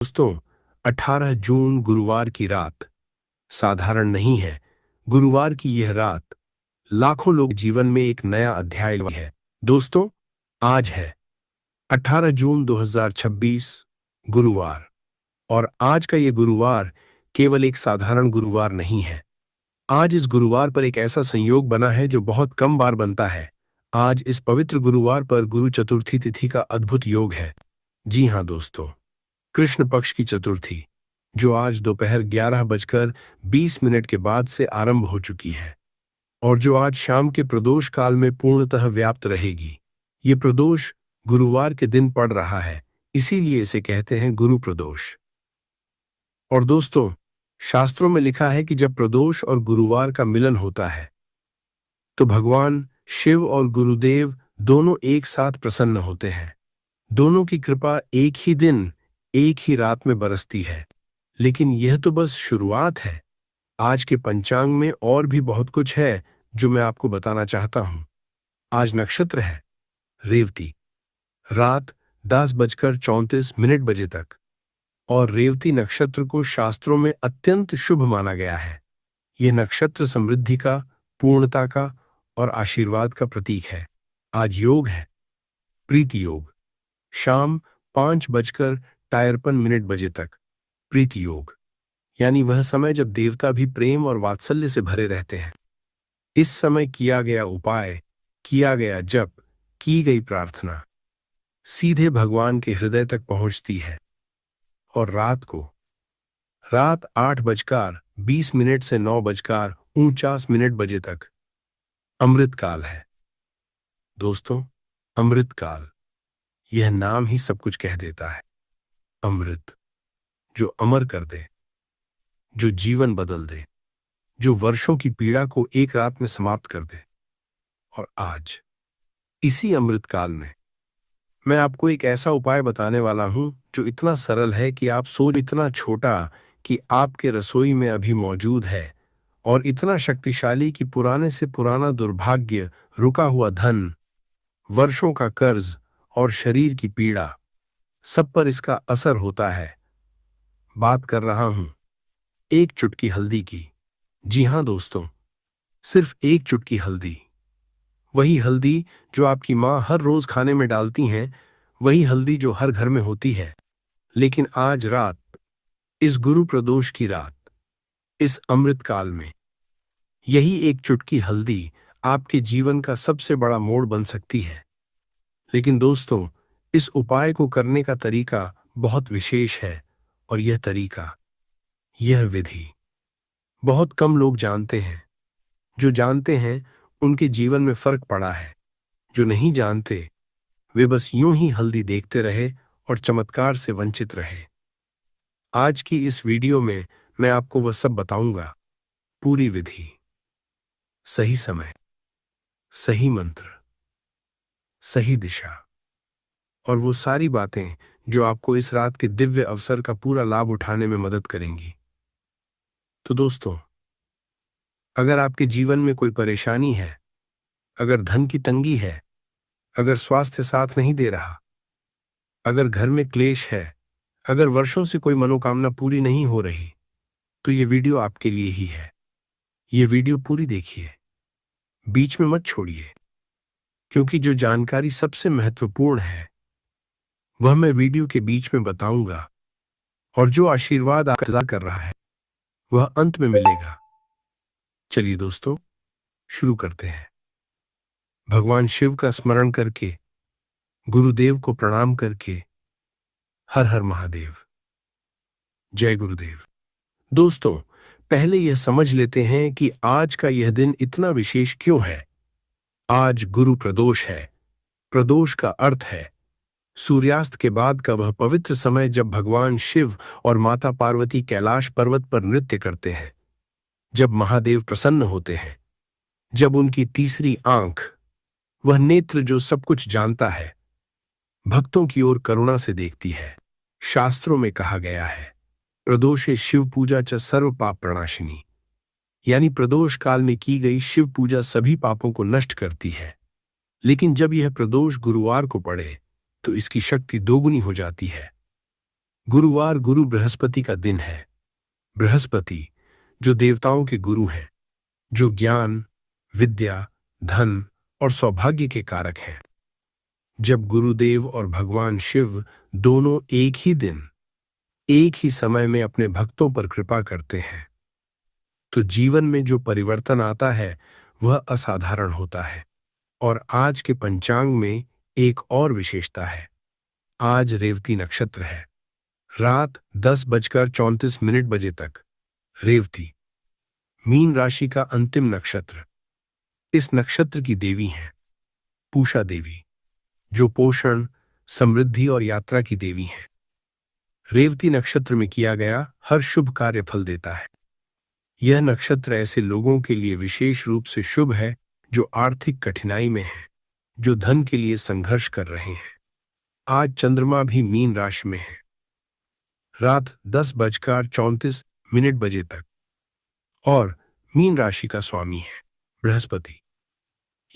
दोस्तों, 18 जून गुरुवार की रात साधारण नहीं है। गुरुवार की यह रात लाखों लोग जीवन में एक नया अध्याय है। दोस्तों, आज है 18 जून 2026 गुरुवार। और आज का यह गुरुवार केवल एक साधारण गुरुवार नहीं है। आज इस गुरुवार पर एक ऐसा संयोग बना है जो बहुत कम बार बनता है। आज इस पवित्र गुरुवार पर गुरु चतुर्थी तिथि का अद्भुत योग है। जी हाँ दोस्तों, कृष्ण पक्ष की चतुर्थी, जो आज दोपहर 11:20 के बाद से आरंभ हो चुकी है और जो आज शाम के प्रदोष काल में पूर्णतः व्याप्त रहेगी। ये प्रदोष गुरुवार के दिन पड़ रहा है, इसीलिए इसे कहते हैं गुरु प्रदोष। और दोस्तों, शास्त्रों में लिखा है कि जब प्रदोष और गुरुवार का मिलन होता है तो भगवान शिव और गुरुदेव दोनों एक साथ प्रसन्न होते हैं। दोनों की कृपा एक ही दिन, एक ही रात में बरसती है। लेकिन यह तो बस शुरुआत है। आज के पंचांग में और भी बहुत कुछ है जो मैं आपको बताना चाहता हूं। आज नक्षत्र है रेवती, रात 10:34 बजे तक। और रेवती नक्षत्र को शास्त्रों में अत्यंत शुभ माना गया है। यह नक्षत्र समृद्धि का, पूर्णता का और आशीर्वाद का प्रतीक है। आज योग है प्रीति योग, शाम 5:53 तक। प्रीति योग यानी वह समय जब देवता भी प्रेम और वात्सल्य से भरे रहते हैं। इस समय किया गया उपाय, किया गया जप, की गई प्रार्थना सीधे भगवान के हृदय तक पहुंचती है। और रात 8:20 से 9:49 बजे तक अमृत काल है। दोस्तों, अमृत काल, यह नाम ही सब कुछ कह देता है। अमृत, जो अमर कर दे, जो जीवन बदल दे, जो वर्षों की पीड़ा को एक रात में समाप्त कर दे। और आज इसी अमृत काल में मैं आपको एक ऐसा उपाय बताने वाला हूं जो इतना सरल है कि आप सोच, इतना छोटा कि आपके रसोई में अभी मौजूद है, और इतना शक्तिशाली कि पुराने से पुराना दुर्भाग्य, रुका हुआ धन, वर्षों का कर्ज और शरीर की पीड़ा, सब पर इसका असर होता है। बात कर रहा हूं एक चुटकी हल्दी की। जी हां दोस्तों, सिर्फ एक चुटकी हल्दी। वही हल्दी जो आपकी माँ हर रोज खाने में डालती हैं, वही हल्दी जो हर घर में होती है। लेकिन आज रात, इस गुरु प्रदोष की रात, इस अमृत काल में, यही एक चुटकी हल्दी आपके जीवन का सबसे बड़ा मोड़ बन सकती है। लेकिन दोस्तों, इस उपाय को करने का तरीका बहुत विशेष है। और यह तरीका, यह विधि बहुत कम लोग जानते हैं। जो जानते हैं उनके जीवन में फर्क पड़ा है। जो नहीं जानते वे बस यूं ही हल्दी देखते रहे और चमत्कार से वंचित रहे। आज की इस वीडियो में मैं आपको वह सब बताऊंगा, पूरी विधि, सही समय, सही मंत्र, सही दिशा, और वो सारी बातें जो आपको इस रात के दिव्य अवसर का पूरा लाभ उठाने में मदद करेंगी। तो दोस्तों, अगर आपके जीवन में कोई परेशानी है, अगर धन की तंगी है, अगर स्वास्थ्य साथ नहीं दे रहा, अगर घर में क्लेश है, अगर वर्षों से कोई मनोकामना पूरी नहीं हो रही, तो ये वीडियो आपके लिए ही है। ये वीडियो पूरी देखिए, बीच में मत छोड़िए, क्योंकि जो जानकारी सबसे महत्वपूर्ण है वह मैं वीडियो के बीच में बताऊंगा, और जो आशीर्वाद आपका इंतजार कर रहा है वह अंत में मिलेगा। चलिए दोस्तों, शुरू करते हैं। भगवान शिव का स्मरण करके, गुरुदेव को प्रणाम करके, हर हर महादेव, जय गुरुदेव। दोस्तों, पहले यह समझ लेते हैं कि आज का यह दिन इतना विशेष क्यों है। आज गुरु प्रदोष है। प्रदोष का अर्थ है सूर्यास्त के बाद का वह पवित्र समय जब भगवान शिव और माता पार्वती कैलाश पर्वत पर नृत्य करते हैं, जब महादेव प्रसन्न होते हैं, जब उनकी तीसरी आंख, वह नेत्र जो सब कुछ जानता है, भक्तों की ओर करुणा से देखती है। शास्त्रों में कहा गया है, प्रदोषे शिव पूजा च सर्व पाप प्रणाशिनी, यानी प्रदोष काल में की गई शिव पूजा सभी पापों को नष्ट करती है। लेकिन जब यह प्रदोष गुरुवार को पड़े तो इसकी शक्ति दोगुनी हो जाती है। गुरुवार गुरु बृहस्पति का दिन है। बृहस्पति जो देवताओं के गुरु हैं, जो ज्ञान, विद्या, धन और सौभाग्य के कारक हैं। जब गुरुदेव और भगवान शिव दोनों एक ही दिन, एक ही समय में अपने भक्तों पर कृपा करते हैं, तो जीवन में जो परिवर्तन आता है वह असाधारण होता है। और आज के पंचांग में एक और विशेषता है। आज रेवती नक्षत्र है। रात 10:34 बजे तक रेवती, मीन राशि का अंतिम नक्षत्र। इस नक्षत्र की देवी हैं पूषा देवी, जो पोषण, समृद्धि और यात्रा की देवी हैं। रेवती नक्षत्र में किया गया हर शुभ कार्य फल देता है। यह नक्षत्र ऐसे लोगों के लिए विशेष रूप से शुभ है जो आर्थिक कठिनाई में हैं, जो धन के लिए संघर्ष कर रहे हैं। आज चंद्रमा भी मीन राशि में है। रात 10:34 बजे तक, और मीन राशि का स्वामी है बृहस्पति।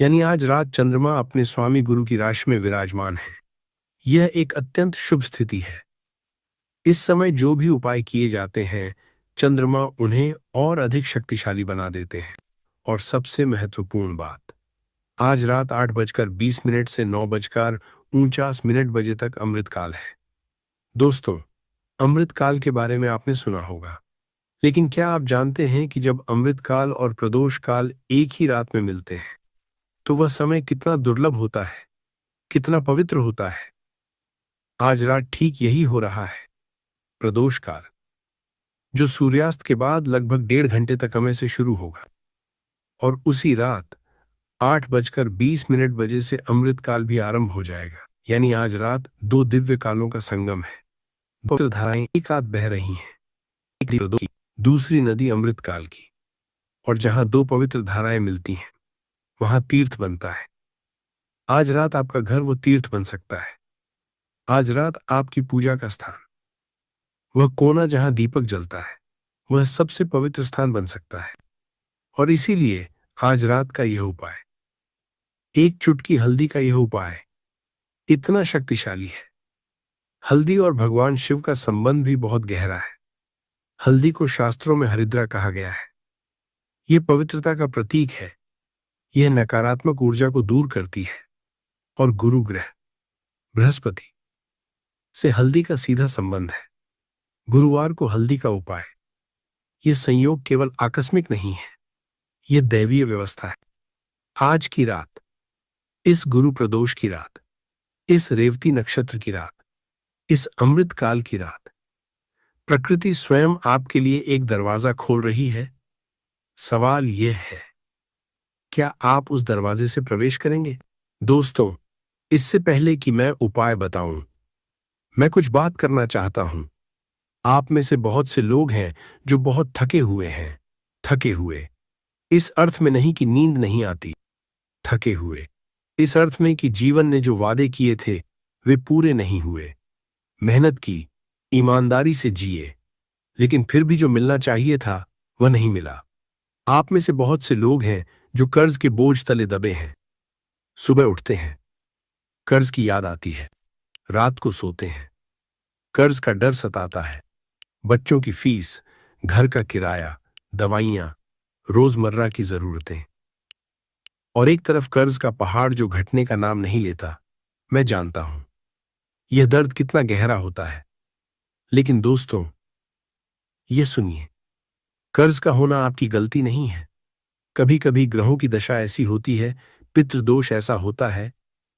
यानी आज रात चंद्रमा अपने स्वामी गुरु की राशि में विराजमान है। यह एक अत्यंत शुभ स्थिति है। इस समय जो भी उपाय किए जाते हैं, चंद्रमा उन्हें और अधिक शक्तिशाली बना देते हैं। और सबसे महत्वपूर्ण बात, आज रात 8:20 से 9:49 बजे तक अमृतकाल है। दोस्तों, अमृतकाल के बारे में आपने सुना होगा, लेकिन क्या आप जानते हैं कि जब अमृतकाल और प्रदोष काल एक ही रात में मिलते हैं तो वह समय कितना दुर्लभ होता है, कितना पवित्र होता है। आज रात ठीक यही हो रहा है। प्रदोष काल, जो सूर्यास्त के बाद लगभग 1.5 घंटे तक समय से शुरू होगा, और उसी रात 8:20 बजे से अमृतकाल भी आरंभ हो जाएगा। यानी आज रात दो दिव्य कालों का संगम है। पवित्र धाराएं एक साथ बह रही हैं, एक नदी प्रदोष की, दूसरी नदी अमृतकाल की। और जहां दो पवित्र धाराएं मिलती हैं वहां तीर्थ बनता है। आज रात आपका घर वो तीर्थ बन सकता है। आज रात आपकी पूजा का स्थान, वह कोना जहां दीपक जलता है, वह सबसे पवित्र स्थान बन सकता है। और इसीलिए आज रात का यह उपाय, एक चुटकी हल्दी का यह उपाय इतना शक्तिशाली है। हल्दी और भगवान शिव का संबंध भी बहुत गहरा है। हल्दी को शास्त्रों में हरिद्रा कहा गया है। यह पवित्रता का प्रतीक है। यह नकारात्मक ऊर्जा को दूर करती है। और गुरु ग्रह बृहस्पति से हल्दी का सीधा संबंध है। गुरुवार को हल्दी का उपाय, यह संयोग केवल आकस्मिक नहीं है, यह दैवीय व्यवस्था है। आज की रात, इस गुरु प्रदोष की रात, इस रेवती नक्षत्र की रात, इस अमृत काल की रात, प्रकृति स्वयं आपके लिए एक दरवाजा खोल रही है। सवाल यह है, क्या आप उस दरवाजे से प्रवेश करेंगे? दोस्तों, इससे पहले कि मैं उपाय बताऊं, मैं कुछ बात करना चाहता हूं। आप में से बहुत से लोग हैं जो बहुत थके हुए हैं। थके हुए इस अर्थ में नहीं कि नींद नहीं आती, थके हुए इस अर्थ में कि जीवन ने जो वादे किए थे वे पूरे नहीं हुए। मेहनत की, ईमानदारी से जिए, लेकिन फिर भी जो मिलना चाहिए था वह नहीं मिला। आप में से बहुत से लोग हैं जो कर्ज के बोझ तले दबे हैं। सुबह उठते हैं, कर्ज की याद आती है। रात को सोते हैं, कर्ज का डर सताता है। बच्चों की फीस, घर का किराया, दवाइयां, रोजमर्रा की जरूरतें, और एक तरफ कर्ज का पहाड़ जो घटने का नाम नहीं लेता। मैं जानता हूं यह दर्द कितना गहरा होता है। लेकिन दोस्तों, यह सुनिए, कर्ज का होना आपकी गलती नहीं है। कभी कभी ग्रहों की दशा ऐसी होती है, पितृदोष ऐसा होता है,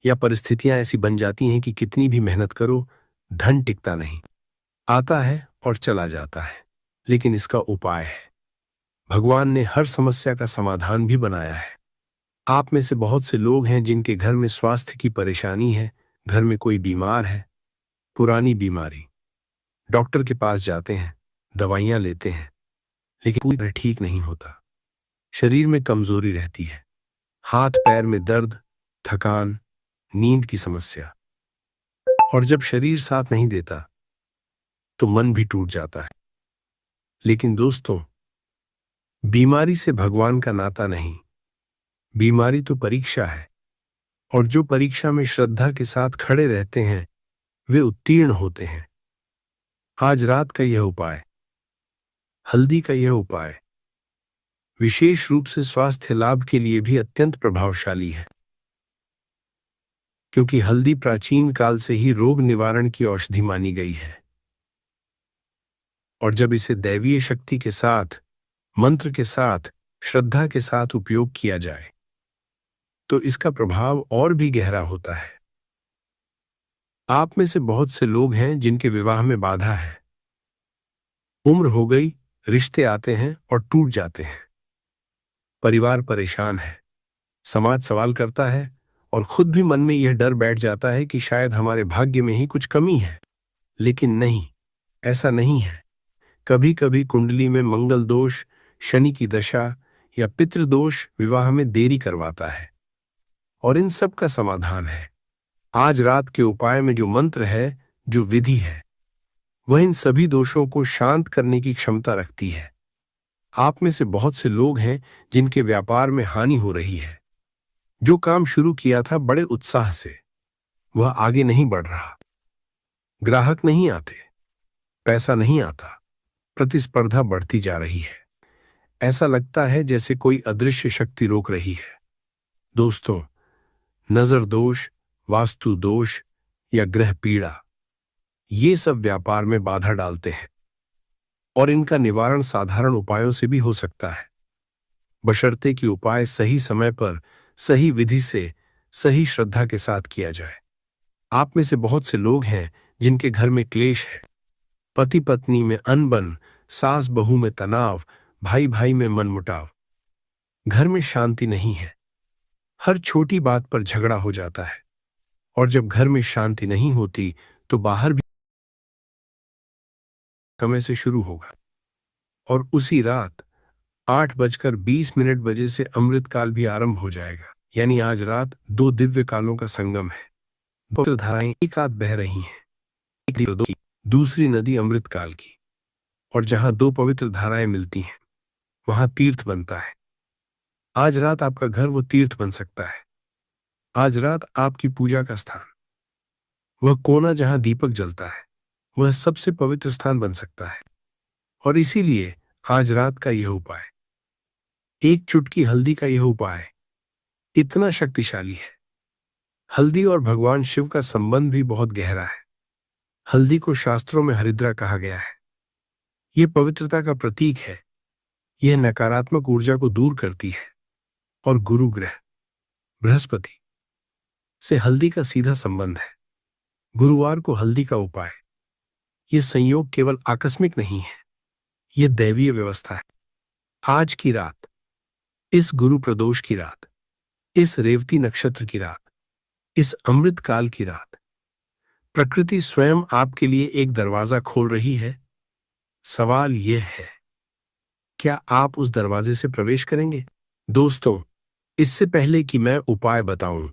या परिस्थितियां ऐसी बन जाती हैं कि कितनी भी मेहनत करो, धन टिकता नहीं। आता है और चला जाता है। लेकिन इसका उपाय है। भगवान ने हर समस्या का समाधान भी बनाया है। आप में से बहुत से लोग हैं जिनके घर में स्वास्थ्य की परेशानी है। घर में कोई बीमार है, पुरानी बीमारी, डॉक्टर के पास जाते हैं, दवाइयां लेते हैं, लेकिन पूरी तरह ठीक नहीं होता। शरीर में कमजोरी रहती है, हाथ पैर में दर्द, थकान, नींद की समस्या, और जब शरीर साथ नहीं देता तो मन भी टूट जाता है। लेकिन दोस्तों, बीमारी से भगवान का नाता नहीं, बीमारी तो परीक्षा है। और जो परीक्षा में श्रद्धा के साथ खड़े रहते हैं वे उत्तीर्ण होते हैं। आज रात का यह उपाय, हल्दी का यह उपाय विशेष रूप से स्वास्थ्य लाभ के लिए भी अत्यंत प्रभावशाली है, क्योंकि हल्दी प्राचीन काल से ही रोग निवारण की औषधि मानी गई है। और जब इसे दैवीय शक्ति के साथ, मंत्र के साथ, श्रद्धा के साथ उपयोग किया जाए तो इसका प्रभाव और भी गहरा होता है। आप में से बहुत से लोग हैं जिनके विवाह में बाधा है, उम्र हो गई, रिश्ते आते हैं और टूट जाते हैं, परिवार परेशान है, समाज सवाल करता है और खुद भी मन में यह डर बैठ जाता है कि शायद हमारे भाग्य में ही कुछ कमी है। लेकिन नहीं, ऐसा नहीं है। कभी कभी कुंडली में मंगल दोष, शनि की दशा या पितृदोष विवाह में देरी करवाता है, और इन सब का समाधान है। आज रात के उपाय में जो मंत्र है, जो विधि है, वह इन सभी दोषों को शांत करने की क्षमता रखती है। आप में से बहुत से लोग हैं जिनके व्यापार में हानि हो रही है। जो काम शुरू किया था बड़े उत्साह से, वह आगे नहीं बढ़ रहा, ग्राहक नहीं आते, पैसा नहीं आता, प्रतिस्पर्धा बढ़ती जा रही है। ऐसा लगता है जैसे कोई अदृश्य शक्ति रोक रही है। दोस्तों, नजर दोष, वास्तु दोष या ग्रह पीड़ा, ये सब व्यापार में बाधा डालते हैं, और इनका निवारण साधारण उपायों से भी हो सकता है, बशर्ते कि उपाय सही समय पर, सही विधि से, सही श्रद्धा के साथ किया जाए। आप में से बहुत से लोग हैं जिनके घर में क्लेश है, पति पत्नी में अनबन, सास बहू में तनाव, भाई भाई में मनमुटाव, घर में शांति नहीं है, हर छोटी बात पर झगड़ा हो जाता है। और जब घर में शांति नहीं होती तो बाहर भी समय से शुरू होगा, और उसी रात 8:20 बजे से अमृत काल भी आरंभ हो जाएगा। यानी आज रात दो दिव्य कालों का संगम है। पवित्र धाराएं एक साथ बह रही हैं, एक नदी की, दूसरी नदी अमृत काल की। और जहां दो पवित्र धाराएं मिलती हैं, वहां तीर्थ बनता है। आज रात आपका घर वो तीर्थ बन सकता है। आज रात आपकी पूजा का स्थान, वह कोना जहां दीपक जलता है, वह सबसे पवित्र स्थान बन सकता है। और इसीलिए आज रात का यह उपाय, एक चुटकी हल्दी का यह उपाय इतना शक्तिशाली है। हल्दी और भगवान शिव का संबंध भी बहुत गहरा है। हल्दी को शास्त्रों में हरिद्रा कहा गया है। यह पवित्रता का प्रतीक है। यह नकारात्मक ऊर्जा को दूर करती है। और गुरु ग्रह बृहस्पति से हल्दी का सीधा संबंध है। गुरुवार को हल्दी का उपाय, यह संयोग केवल आकस्मिक नहीं है, यह दैवीय व्यवस्था है। आज की रात, इस गुरु प्रदोष की रात, इस रेवती नक्षत्र की रात, इस अमृत काल की रात, प्रकृति स्वयं आपके लिए एक दरवाजा खोल रही है। सवाल यह है, क्या आप उस दरवाजे से प्रवेश करेंगे? दोस्तों, इससे पहले कि मैं उपाय बताऊं,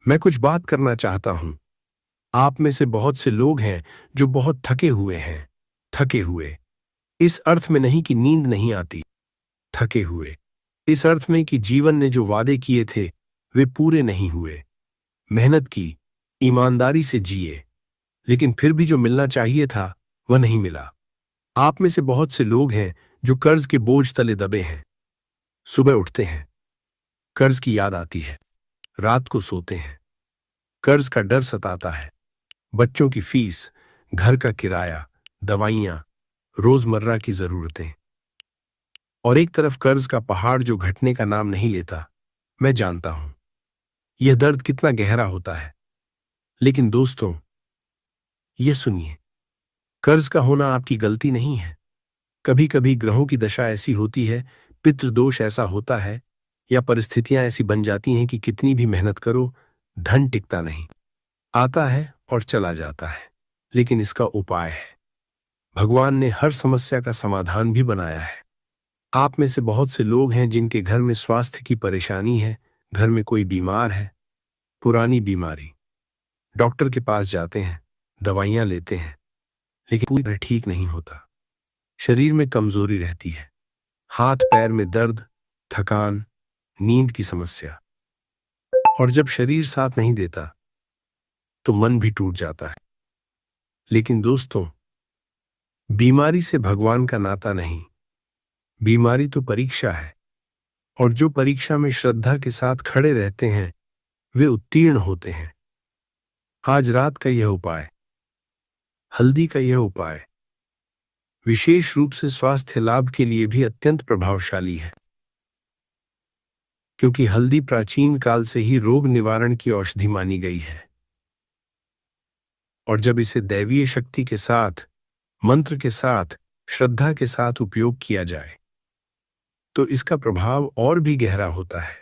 मैं कुछ बात करना चाहता हूं। आप में से बहुत से लोग हैं जो बहुत थके हुए हैं। थके हुए इस अर्थ में नहीं कि नींद नहीं आती, थके हुए इस अर्थ में कि जीवन ने जो वादे किए थे वे पूरे नहीं हुए। मेहनत की, ईमानदारी से जिए, लेकिन फिर भी जो मिलना चाहिए था वह नहीं मिला। आप में से बहुत से लोग हैं जो कर्ज के बोझ तले दबे हैं। सुबह उठते हैं, कर्ज की याद आती है, रात को सोते हैं, कर्ज का डर सताता है। बच्चों की फीस, घर का किराया, दवाइयां, रोजमर्रा की जरूरतें, और एक तरफ कर्ज का पहाड़ जो घटने का नाम नहीं लेता। मैं जानता हूं यह दर्द कितना गहरा होता है, लेकिन दोस्तों, यह सुनिए, कर्ज का होना आपकी गलती नहीं है। कभी कभी ग्रहों की दशा ऐसी होती है, पितृदोष ऐसा होता है, या परिस्थितियां ऐसी बन जाती हैं कि कितनी भी मेहनत करो, धन टिकता नहीं, आता है और चला जाता है। लेकिन इसका उपाय है। भगवान ने हर समस्या का समाधान भी बनाया है। आप में से बहुत से लोग हैं जिनके घर में स्वास्थ्य की परेशानी है, घर में कोई बीमार है, पुरानी बीमारी, डॉक्टर के पास जाते हैं, दवाइयां लेते हैं, लेकिन पूरी तरह ठीक नहीं होता। शरीर में कमजोरी रहती है, हाथ पैर में दर्द, थकान, नींद की समस्या, और जब शरीर साथ नहीं देता तो मन भी टूट जाता है। लेकिन दोस्तों, बीमारी से भगवान का नाता नहीं, बीमारी तो परीक्षा है, और जो परीक्षा में श्रद्धा के साथ खड़े रहते हैं वे उत्तीर्ण होते हैं। आज रात का यह उपाय, हल्दी का यह उपाय विशेष रूप से स्वास्थ्य लाभ के लिए भी अत्यंत प्रभावशाली है, क्योंकि हल्दी प्राचीन काल से ही रोग निवारण की औषधि मानी गई है। और जब इसे दैवीय शक्ति के साथ, मंत्र के साथ, श्रद्धा के साथ उपयोग किया जाए तो इसका प्रभाव और भी गहरा होता है।